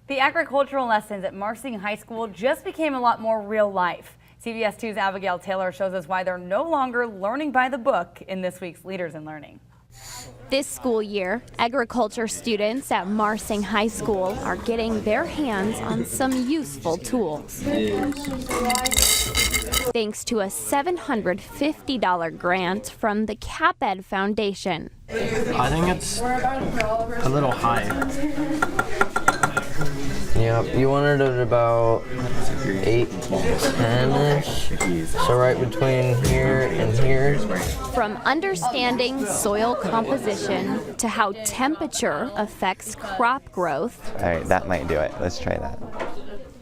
The agricultural lessons at Marsing High School just became a lot more real life. CBS 2's Abigail Taylor shows us why they're no longer learning by the book in this week's Leaders in Learning. This school year, agriculture students at Marsing High School are getting their hands on some useful tools. Thanks to a $750 grant from the CapEd Foundation. I think it's a little high. Yep, you wanted it about 8, 10-ish, so right between here and here. From understanding soil composition to how temperature affects crop growth. All right, that might do it. Let's try that.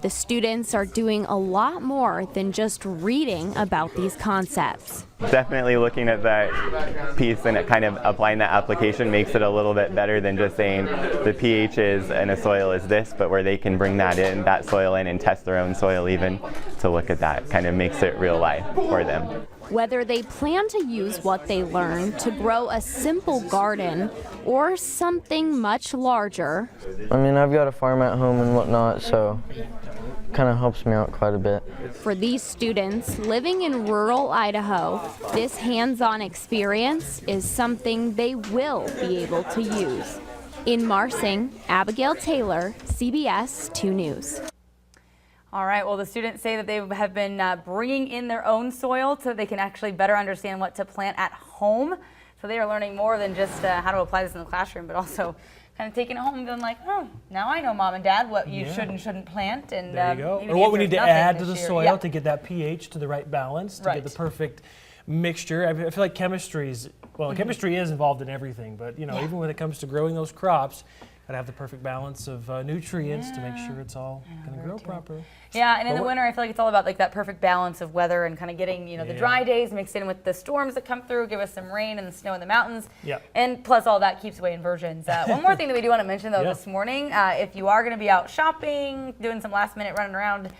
The students are doing a lot more than just reading about these concepts. Definitely looking at that piece and kind of applying that application makes it a little bit better than just saying the pH is in a soil is this, but where they can bring that soil in and test their own soil even to look at that kind of makes it real life for them. Whether they plan to use what they learn to grow a simple garden or something much larger. I mean, I've got a farm at home and whatnot, so kind of helps me out quite a bit. For these students living in rural Idaho, this hands-on experience is something they will be able to use. In Marsing, Abigail Taylor, CBS 2 News. All right, well, the students say that they have been bringing in their own soil so they can actually better understand what to plant at home. So they are learning more than just how to apply this in the classroom, but also kind of taking it home and being like, oh, now I know, Mom and Dad, what you should and shouldn't plant. And there you go. Or what we need to add to the soil to get that pH to the right balance, to get the perfect mixture. I feel like chemistry is involved in everything, but you know, even when it comes to growing those crops, gotta have the perfect balance of nutrients to make sure it's all gonna grow properly. Yeah, and in the winter, I feel like it's all about like that perfect balance of weather and kind of getting, you know, the dry days mixed in with the storms that come through, give us some rain and the snow in the mountains. And plus all that keeps away inversions. One more thing that we do want to mention though this morning, if you are going to be out shopping, doing some last minute running around,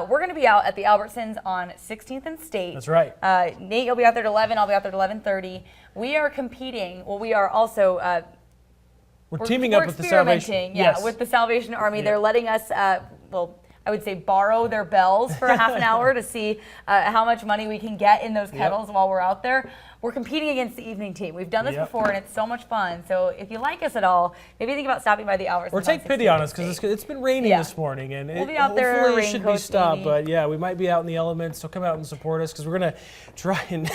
we're going to be out at the Albertsons on 16th and State. That's right. Nate, you'll be out there at 11, I'll be out there at 11:30. We are competing, well, we are also we're teaming up with the Salvation. With the Salvation Army. They're letting us, well, I would say borrow their bells for a half an hour to see how much money we can get in those kettles while we're out there. We're competing against the evening team. We've done this before and it's so much fun. So if you like us at all, maybe think about stopping by the Albertsons. Or take pity on us because it's been raining this morning and we'll be out there. Hopefully it should be stopped. But yeah, we might be out in the elements. So come out and support us because we're gonna try and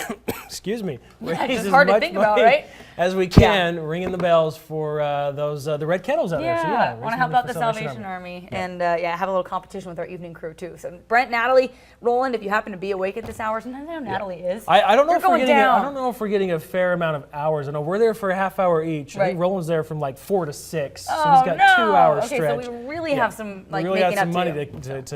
raise as much money as we can, ringing the bells for the red kettles out there. So I want to help out the Salvation Army and have a little competition with our evening crew too. So Brent, Natalie, Roland, if you happen to be awake at this hour, sometimes I know Natalie is. I don't know if we're getting a fair amount of hours. I know we're there for a half hour each. I think Roland's there from like 4 to 6, so he's got 2 hours stretch. So we really have some making up money to